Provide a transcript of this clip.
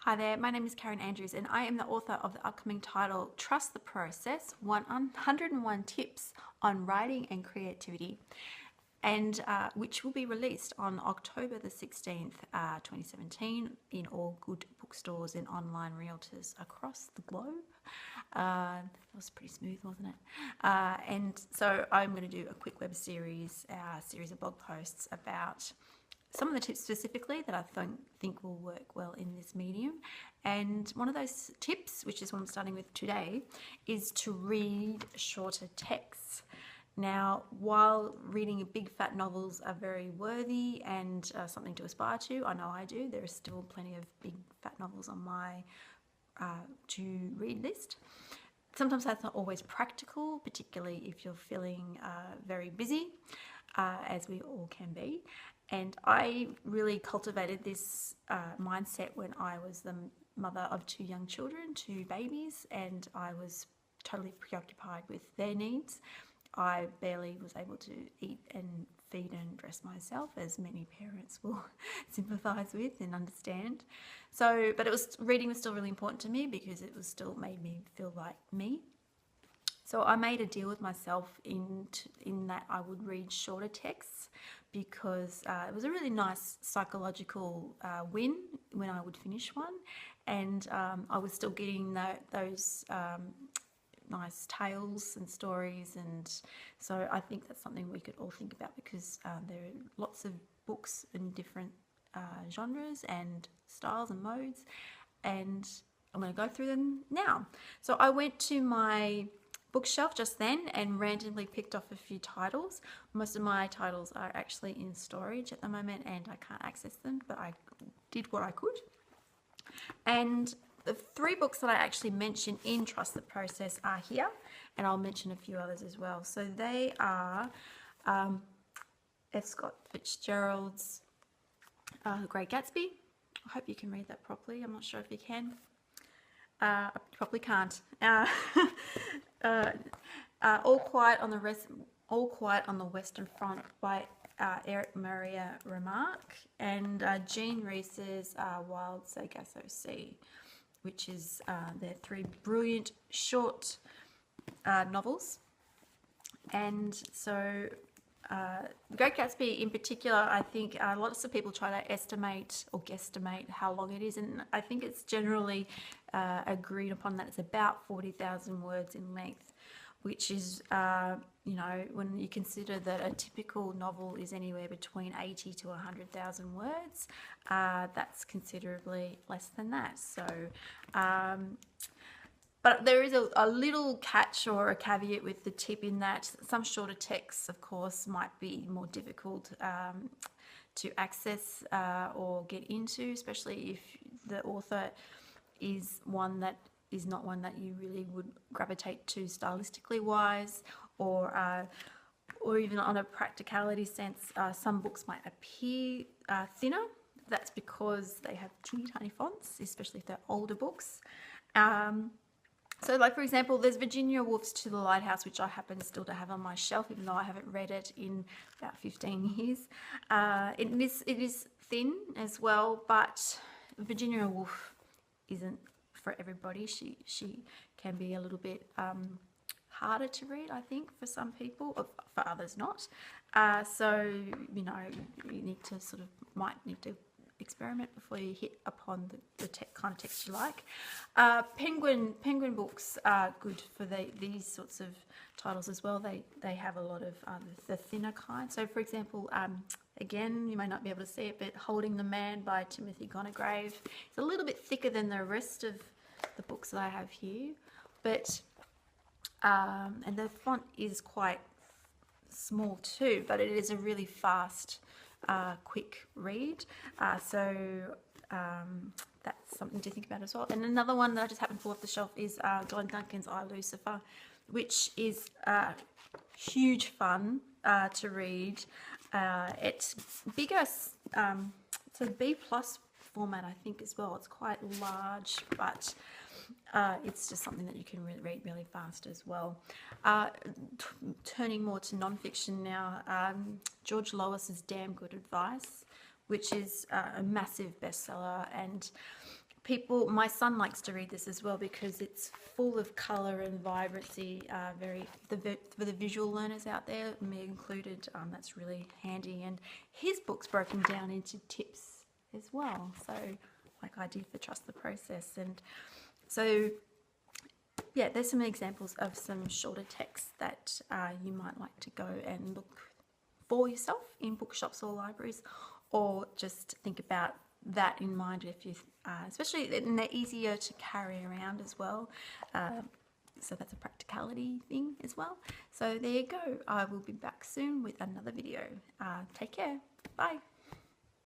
Hi there, my name is Karen Andrews and I am the author of the upcoming title Trust the Process 101 Tips on Writing and Creativity, and which will be released on October the 16th, 2017 in all good bookstores and online realtors across the globe. That was pretty smooth, wasn't it? And so I'm going to do a quick web series, series of blog posts about some of the tips specifically that I think will work well in this medium. And one of those tips, which is what I'm starting with today, is to read shorter texts. Now, while reading big fat novels are very worthy and something to aspire to, I know I do, there are still plenty of big fat novels on my to read list. Sometimes that's not always practical, particularly if you're feeling very busy, as we all can be. And I really cultivated this mindset when I was the mother of two young children, two babies, and I was totally preoccupied with their needs. I barely was able to eat and feed and dress myself, as many parents will sympathise with and understand. So, but reading was still really important to me because it was still made me feel like me. So I made a deal with myself in that I would read shorter texts because it was a really nice psychological win when I would finish one, and I was still getting those nice tales and stories, and so I think that's something we could all think about because there are lots of books in different genres and styles and modes, and I'm going to go through them now. So I went to my bookshelf just then and randomly picked off a few titles. Most of my titles are actually in storage at the moment and I can't access them, but I did what I could. And the three books that I actually mentioned in Trust the Process are here, and I'll mention a few others as well. So they are F. Scott Fitzgerald's The Great Gatsby. I hope you can read that properly. I'm not sure if you can. I probably can't. All Quiet on the Western Front by Eric Maria Remarque, and Jean Rees's Wild Sargasso Sea, which is their three brilliant short novels. And so The Great Gatsby in particular, I think lots of people try to estimate or guesstimate how long it is, and I think it's generally agreed upon that it's about 40,000 words in length, which is, when you consider that a typical novel is anywhere between 80 to 100,000 words, that's considerably less than that. So, but there is a little catch or a caveat with the tip in that some shorter texts, of course, might be more difficult to access or get into, especially if the author is not one that you really would gravitate to stylistically wise, or even on a practicality sense. Some books might appear thinner. That's because they have teeny tiny fonts, especially if they're older books. So, like, for example, there's Virginia Woolf's To the Lighthouse, which I happen still to have on my shelf, even though I haven't read it in about 15 years. It is thin as well, but Virginia Woolf isn't for everybody. She can be a little bit harder to read, I think, for some people, or for others not. So, you might need to experiment before you hit upon the kind of text you like. Penguin books are good for these sorts of titles as well. They have a lot of the thinner kind. So, for example, again, you may not be able to see it, but Holding the Man by Timothy Gonnegrave. It's a little bit thicker than the rest of the books that I have here, but and the font is quite small too, but it is a really fast, quick read. So that's something to think about as well. And another one that I just happened to pull off the shelf is John Duncan's I, Lucifer, which is huge fun to read. It's bigger, it's a B+ format, I think, as well. It's quite large, but it's just something that you can read really fast as well. Turning more to non-fiction now, George Lois's Damn Good Advice, which is a massive bestseller, and people, my son likes to read this as well because it's full of color and vibrancy, for the visual learners out there, me included. That's really handy, and his book's broken down into tips as well, so like I did for Trust the Process. And so yeah, there's some examples of some shorter texts that you might like to go and look for yourself in bookshops or libraries, or just think about that in mind if you, especially, and they're easier to carry around as well. So that's a practicality thing as well. So there you go. I will be back soon with another video. Take care. Bye.